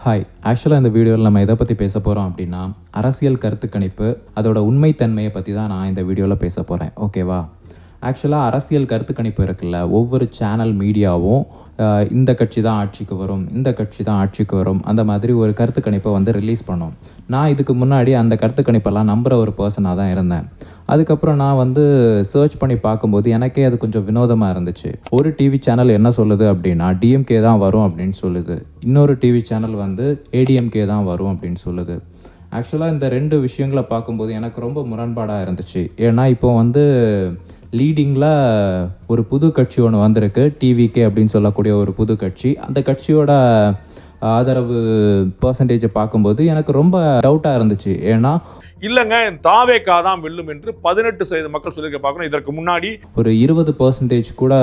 Hi, ஆக்சுவலாக இந்த வீடியோவில் நம்ம எதை பற்றி பேச போகிறோம் அப்படின்னா, அரசியல் கருத்து கணிப்பு அதோட உண்மைத்தன்மையை பற்றி தான் நான் இந்த வீடியோவில் பேச போகிறேன். ஓகேவா? ஆக்சுவலாக அரசியல் கருத்து கணிப்பு இருக்குல்ல, ஒவ்வொரு சேனல் மீடியாவும் இந்த கட்சி தான் ஆட்சிக்கு வரும், இந்த கட்சி தான் ஆட்சிக்கு வரும், அந்த மாதிரி ஒரு கருத்து கணிப்பை வந்து ரிலீஸ் பண்ணோம். நான் இதுக்கு முன்னாடி அந்த கருத்து கணிப்பெல்லாம் நம்புகிற ஒரு பர்சனாக தான் இருந்தேன். அதுக்கப்புறம் நான் வந்து சர்ச் பண்ணி பார்க்கும்போது எனக்கே அது கொஞ்சம் வினோதமாக இருந்துச்சு. ஒரு டிவி சேனல் என்ன சொல்லுது அப்படின்னா டிஎம்கே தான் வரும் அப்படின்னு சொல்லுது, இன்னொரு டிவி சேனல் வந்து ஏடிஎம்கே தான் வரும் அப்படின்னு சொல்லுது. ஆக்சுவலாக இந்த ரெண்டு விஷயங்களை பார்க்கும்போது எனக்கு ரொம்ப முரண்பாடாக இருந்துச்சு. ஏன்னா இப்போ வந்து லீடிங்கில் ஒரு புது கட்சி ஒன்று வந்திருக்கு, டிவிகே அப்படின்னு சொல்லக்கூடிய ஒரு புது கட்சி. அந்த கட்சியோட ஆதரவு பர்சன்டேஜை பார்க்கும்போது எனக்கு ரொம்ப டவுட்டாக இருந்துச்சு. ஏன்னா இல்லைங்க தாவேகா தான் வெல்லும் என்று 18% மக்கள் சொல்லியிருக்க பார்க்கணும். இதற்கு முன்னாடி ஒரு 20% கூட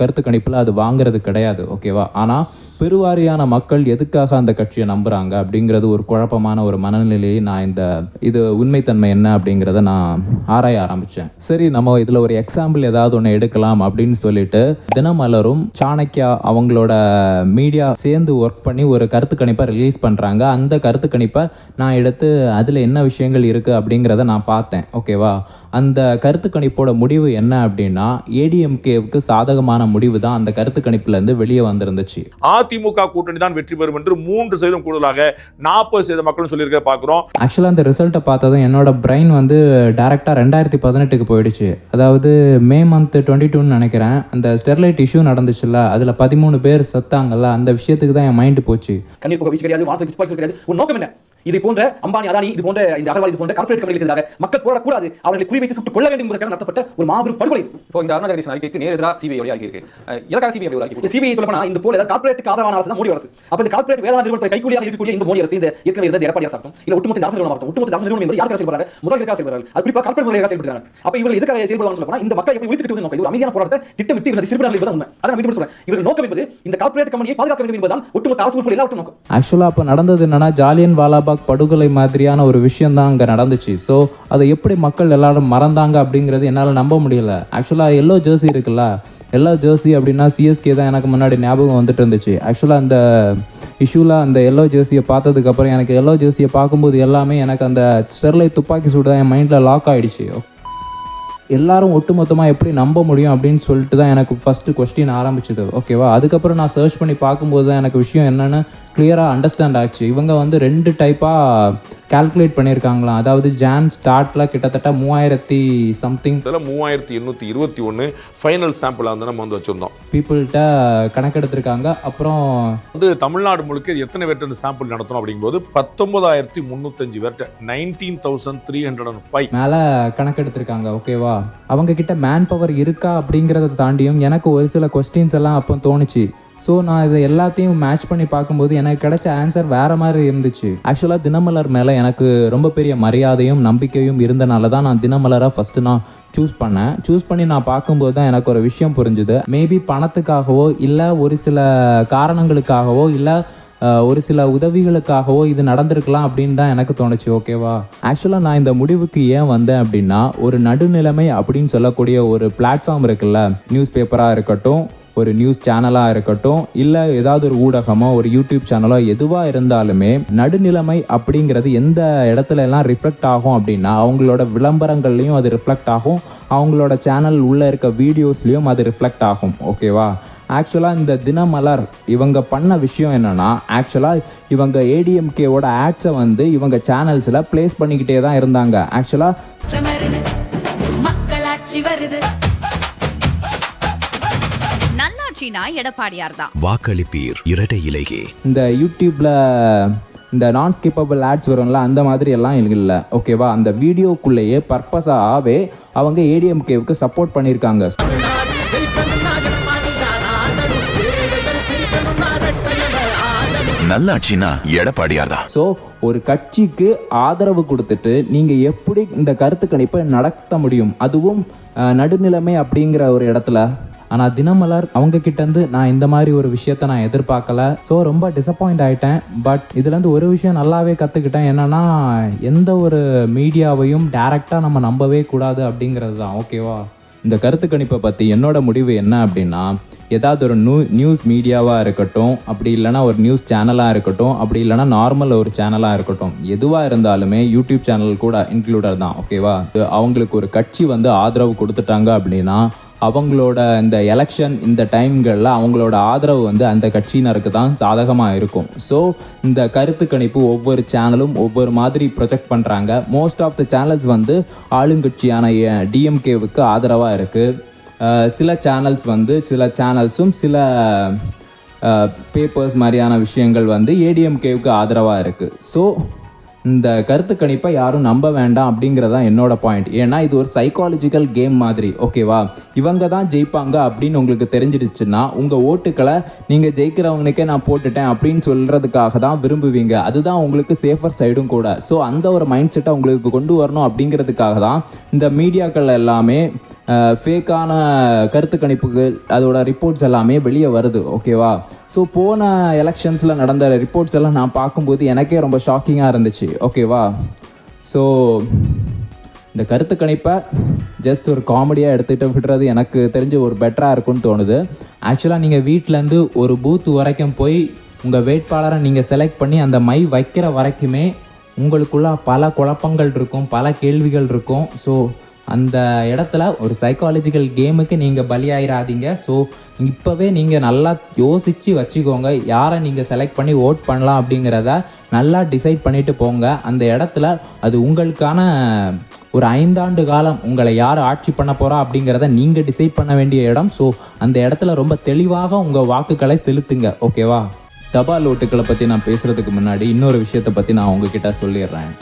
கருத்து கணிப்பில் அது வாங்குறது கிடையாது. ஓகேவா? ஆனால் பெருவாரியான மக்கள் எதுக்காக அந்த கட்சியை நம்புகிறாங்க அப்படிங்கிறது ஒரு குழப்பமான ஒரு மனநிலையை நான் இது உண்மைத்தன்மை என்ன அப்படிங்கிறத நான் ஆராய ஆரம்பித்தேன். சரி, நம்ம இதில் ஒரு எக்ஸாம்பிள் ஏதாவது ஒன்று எடுக்கலாம் அப்படின்னு சொல்லிட்டு தினமலரும் சாணக்கியா அவங்களோட மீடியா சேர்ந்து ஒர்க் பண்ணி ஒரு கருத்து கணிப்பை ரிலீஸ் பண்ணுறாங்க. அந்த கருத்து கணிப்பை நான் எடுத்து அதில் என்ன விஷயங்கள் இருக்குது அப்படிங்கிறத நான் பார்த்தேன். ஓகேவா? அந்த கருத்து கணிப்போட முடிவு என்ன அப்படின்னா, ஏடிஎம்கேவுக்கு சாதகமான முடிவு தான் அந்த கருத்து கணிப்புலேருந்து வெளியே வந்திருந்துச்சு. அதிமுக கூட்டணி தான் வெற்றி பெறும் என்று 3% கூடுதலாக 40% மக்கள் சொல்லியிருக்க பார்க்குறோம். ஆக்சுவலாக அந்த ரிசல்ட்டை பார்த்ததும் என்னோட பிரெயின் வந்து டேரெக்டாக 2018க்கு போயிடுச்சு. அதாவது மே மந்த் 22ன்னு நினைக்கிறேன். அந்த ஸ்டெர்லைட் இஷ்யூ நடந்துச்சுல்ல, அதில் 13 பேர் செத்தாங்கல்ல, அந்த விஷயத்துக்கு தான் என் மைண்டு போச்சு. கண்ணீர் புகை வீச்சு கிடையாது, வார்த்தை துப்பாக்கி கிடையாது. ஒரு நோக்கம் என்ன? இது போன்ற அம்பானி, அதானி, இது போன்ற இந்த அகர்வால், இது போன்ற கார்ப்பரேட் கம்பெனிகளுக்கு எதிராக மக்கள் போராடக்கூடாது, அவர்களை குறிவைத்து சுட்டுக் கொள்ள வேண்டும் என்பதற்காக நடத்தப்பட்ட ஒரு மாபெரும் படுகொலை. இப்போ இந்த அருணா ஜெகதீசன் அறிக்கைக்கு நேர் எதிராக சிபிஐ அறிக்கை இருக்கு. எதற்காக சிபிஐ அறிக்கை? சிபிஐ சொல்ல போனா இந்த போல கார்ப்பரேட்டுக்கு ஆதரவான அரசு தான் மோடி அரசு. அப்ப இந்த கார்ப்பரேட் வேளாண் நிறுவனத்தை கைக்கூலியாக இருக்கக்கூடிய இந்த மோடி அரசு, இந்த ஏற்கனவே இருந்த எடப்பாடி அரசு ஆகட்டும், இல்ல ஒட்டுமொத்த அரசு நிறுவனம் ஆகட்டும், ஒட்டுமொத்த அரசு நிறுவனம் என்பது யாருக்காக செயல்படுறாங்க? முதல்வருக்காக செயல்படுறாங்க. அது குறிப்பா கார்ப்பரேட் முதலாளியாக செயல்படுறாங்க. அப்ப இவர்கள் எதுக்காக செயல்படுவாங்க சொல்ல போனா இந்த மக்களை எப்படி விழித்துட்டு நோக்கம், இது அமைதியான போராட்டத்தை திட்டமிட்டு இவர்கள் சிறுபினார்கள் என்பது உண்மை. அதான் நான் சொல்றேன், இவர்கள் நோக்கம் என்பது இந்த கார்ப்பரேட் கம்பெனியை பாதுகாக்க வேண்டும் என்பதுதான் ஒட்டுமொத்த அரசு உறுப்பினர் எல்லாரும் நோக்கம். ஆக்சுவலாக அப்போ நடந்தது என்னன்னா, ஜாலியன் வாலாபாக் படுகொலை மாதிரியான ஒரு விஷயம் தான் அங்கே நடந்துச்சு. ஸோ அதை எப்படி மக்கள் எல்லாரும் மறந்தாங்க அப்படிங்கிறது என்னால் நம்ப முடியல. ஆக்சுவலாக எல்லோ ஜெர்சி இருக்குல்ல, எல்லோ ஜெர்சி அப்படின்னா சிஎஸ்கே தான் எனக்கு முன்னாடி ஞாபகம் வந்துட்டு இருந்துச்சு. ஆக்சுவலாக அந்த இஷ்யூவில் அந்த எல்லோ ஜெர்சியை பார்த்ததுக்கப்புறம் எனக்கு எல்லோ ஜெர்சியை பார்க்கும்போது எல்லாமே எனக்கு அந்த ஸ்டெர்லைட் துப்பாக்கி சூடு தான் என் மைண்டில் லாக் ஆகிடுச்சு. எல்லாரும் ஒட்டுமொத்தமாக எப்படி நம்ப முடியும் அப்படின்னு சொல்லிட்டு தான் எனக்கு ஃபஸ்ட்டு கொஸ்டின் ஆரம்பிச்சது. ஓகேவா? அதுக்கப்புறம் நான் சர்ச் பண்ணி பார்க்கும்போது தான் எனக்கு விஷயம் என்னென்னு கிளியராக அண்டர்ஸ்டாண்ட் ஆச்சு. இவங்க வந்து 2 டைப்பாக கால்குலேட் பண்ணியிருக்காங்களாம். அதாவது ஜான் ஸ்டார்ட்டில் கிட்டத்தட்ட 3000 சம்திங் 3821 ஃபைனல் சாம்பிள் வந்து நம்ம வந்து வச்சுருந்தோம். பீப்புள்கிட்ட கணக்கெடுத்திருக்காங்க. அப்புறம் வந்து தமிழ்நாடு முழுக்க எத்தனை பேர்ட்டு சாம்பிள் நடத்தணும் அப்படிங்கும்போது 19305 பேர்ட்ட 19305 மேலே கணக்கெடுத்திருக்காங்க. ஓகேவா? அவங்க கிட்ட மேன் பவர் இருக்கா அப்படிங்கிறத தாண்டியும் எனக்கு ஒரு சில கொஸ்டின்ஸ் எல்லாம் அப்போ தோணுச்சு. ஸோ நான் இதை எல்லாத்தையும் மேட்ச் பண்ணி பார்க்கும்போது எனக்கு கிடைச்ச ஆன்சர் வேறு மாதிரி இருந்துச்சு. ஆக்சுவலாக தினமலர் மேலே எனக்கு ரொம்ப பெரிய மரியாதையும் நம்பிக்கையும் இருந்தனால தான் நான் தினமலரை ஃபஸ்ட்டு நான் சூஸ் பண்ணி நான் பார்க்கும்போது தான் எனக்கு ஒரு விஷயம் புரிஞ்சுது. மேபி பணத்துக்காகவோ இல்லை ஒரு சில காரணங்களுக்காகவோ இல்லை ஒரு சில உதவிகளுக்காகவோ இது நடந்திருக்கலாம் அப்படின்னு தான் எனக்கு தோணுச்சு. ஓகேவா? ஆக்சுவலாக நான் இந்த முடிவுக்கு ஏன் வந்தேன் அப்படின்னா, ஒரு நடுநிலைமை அப்படின்னு சொல்லக்கூடிய ஒரு பிளாட்ஃபார்ம் இருக்குல்ல, நியூஸ் பேப்பராக இருக்கட்டும், ஒரு நியூஸ் சேனலாக இருக்கட்டும், இல்லை ஏதாவது ஒரு ஊடகமோ ஒரு யூடியூப் சேனலோ எதுவாக இருந்தாலுமே நடுநிலைமை அப்படிங்கிறது எந்த இடத்துல எல்லாம் ரிஃப்ளெக்ட் ஆகும் அப்படின்னா, அவங்களோட விளம்பரங்கள்லையும் அது ரிஃப்ளெக்ட் ஆகும், அவங்களோட சேனல் உள்ளே இருக்க வீடியோஸ்லேயும் அது ரிஃப்ளெக்ட் ஆகும். ஓகேவா? ஆக்சுவலாக இந்த தினமலர் இவங்க பண்ண விஷயம் என்னென்னா, ஆக்சுவலாக இவங்க ஏடிஎம்கேவோட ஆட்ஸை வந்து இவங்க சேனல்ஸில் ப்ளேஸ் பண்ணிக்கிட்டே தான் இருந்தாங்க. ஆக்சுவலாக எடப்பாடியார் தான் வாக்களிப்பீர் இரட்டை இலையே. இந்த யூடியூப்ல இந்த நான் ஸ்கிப்பபிள் ஆட்ஸ் வரும்ல, அந்த மாதிரி எல்லாம் இல்லை. ஓகேவா? அந்த வீடியோக்குள்ளேயே பர்பஸாகவே அவங்க ஏடிஎம்கேவுக்கு சப்போர்ட் பண்ணியிருக்காங்க. நல்லாட்சினா எடப்பாடியார் தான். ஸோ ஒரு கட்சிக்கு ஆதரவு கொடுத்துட்டு நீங்கள் எப்படி இந்த கருத்து கணிப்பை நடத்த முடியும், அதுவும் நடுநிலைமை அப்படிங்கிற ஒரு இடத்துல? ஆனால் தினமலர் அவங்க கிட்டேருந்து நான் இந்த மாதிரி ஒரு விஷயத்த நான் எதிர்பார்க்கல. ஸோ ரொம்ப டிசப்பாயிண்ட் ஆகிட்டேன். பட் இதுலேருந்து ஒரு விஷயம் நல்லாவே கற்றுக்கிட்டேன். என்னென்னா, எந்த ஒரு மீடியாவையும் டேரெக்டாக நம்ம நம்பவே கூடாது அப்படிங்கிறது தான். ஓகேவா? இந்த கருத்து கணிப்பை பற்றி என்னோட முடிவு என்ன அப்படின்னா, ஏதாவது ஒரு நியூஸ் மீடியாவாக இருக்கட்டும், அப்படி இல்லைனா ஒரு நியூஸ் சேனலாக இருக்கட்டும், அப்படி இல்லைனா நார்மல் ஒரு சேனலாக இருக்கட்டும், எதுவாக இருந்தாலுமே யூடியூப் சேனல் கூட இன்க்ளூடட் தான், ஓகேவா? அவங்களுக்கு ஒரு கட்சி வந்து ஆதரவு கொடுத்துட்டாங்க அப்படின்னா அவங்களோட இந்த எலெக்ஷன் இந்த டைம்களில் அவங்களோட ஆதரவு வந்து அந்த கட்சியினருக்கு தான் சாதகமாக இருக்கும். ஸோ இந்த கருத்து கணிப்பு ஒவ்வொரு சேனலும் ஒவ்வொரு மாதிரி ப்ரொஜெக்ட் பண்ணுறாங்க. மோஸ்ட் ஆஃப் த சேனல்ஸ் வந்து ஆளுங்கட்சியான டிஎம்கேவுக்கு ஆதரவாக இருக்குது. சில சேனல்ஸும் சில பேப்பர்ஸ் மாதிரியான விஷயங்கள் வந்து ஏடிஎம்கேவுக்கு ஆதரவாக இருக்குது. ஸோ இந்த கருத்து கணிப்பை யாரும் நம்ப வேண்டாம் அப்படிங்கிறதான் என்னோட பாயிண்ட். ஏன்னா இது ஒரு சைக்காலஜிக்கல் கேம் மாதிரி, ஓகேவா? இவங்க தான் ஜெயிப்பாங்க அப்படின்னு உங்களுக்கு தெரிஞ்சிடுச்சுன்னா உங்கள் ஓட்டுக்களை நீங்கள் ஜெயிக்கிறவங்களுக்கே நான் போட்டுட்டேன் அப்படின்னு சொல்கிறதுக்காக தான் விரும்புவீங்க. அதுதான் உங்களுக்கு சேஃபர் சைடும் கூட. ஸோ அந்த ஒரு மைண்ட் செட்டை உங்களுக்கு கொண்டு வரணும் அப்படிங்கிறதுக்காக தான் இந்த மீடியாக்கள் எல்லாமே ஃபேக்கான கருத்து கணிப்புகள் அதோட ரிப்போர்ட்ஸ் எல்லாமே வெளியே வருது, ஓகேவா? ஸோ போன எலெக்ஷன்ஸில் நடந்த ரிப்போர்ட்ஸ் எல்லாம் நான் பார்க்கும்போது எனக்கே ரொம்ப ஷாக்கிங்காக இருந்துச்சு, ஓகேவா? ஸோ இந்த கருத்து கணிப்பை ஜஸ்ட் ஒரு காமெடியாக எடுத்துகிட்டு விடுறது எனக்கு தெரிஞ்சு ஒரு பெட்டராக இருக்கும்னு தோணுது. ஆக்சுவலாக நீங்கள் வீட்டிலேருந்து ஒரு பூத்து வரைக்கும் போய் உங்கள் வேட்பாளரை நீங்கள் செலக்ட் பண்ணி அந்த மை வைக்கிற வரைக்குமே உங்களுக்குள்ள பல குழப்பங்கள் இருக்கும், பல கேள்விகள் இருக்கும். ஸோ அந்த இடத்துல ஒரு சைக்காலஜிக்கல் கேமுக்கு நீங்கள் பலியாயிராதீங்க. ஸோ இப்போவே நீங்கள் நல்லா யோசித்து வச்சுக்கோங்க, யாரை நீங்கள் செலக்ட் பண்ணி ஓட் பண்ணலாம் அப்படிங்கிறத நல்லா டிசைட் பண்ணிவிட்டு போங்க. அந்த இடத்துல அது உங்களுக்கான ஒரு 5 ஆண்டு காலம் உங்களை யார் ஆட்சி பண்ண போகிறா அப்படிங்கிறத நீங்கள் டிசைட் பண்ண வேண்டிய இடம். ஸோ அந்த இடத்துல ரொம்ப தெளிவாக உங்கள் வாக்குகளை செலுத்துங்க, ஓகேவா? தபால் ஓட்டுக்களை பற்றி நான் பேசுகிறதுக்கு முன்னாடி இன்னொரு விஷயத்தை பற்றி நான் உங்ககிட்ட சொல்லிடுறேன்.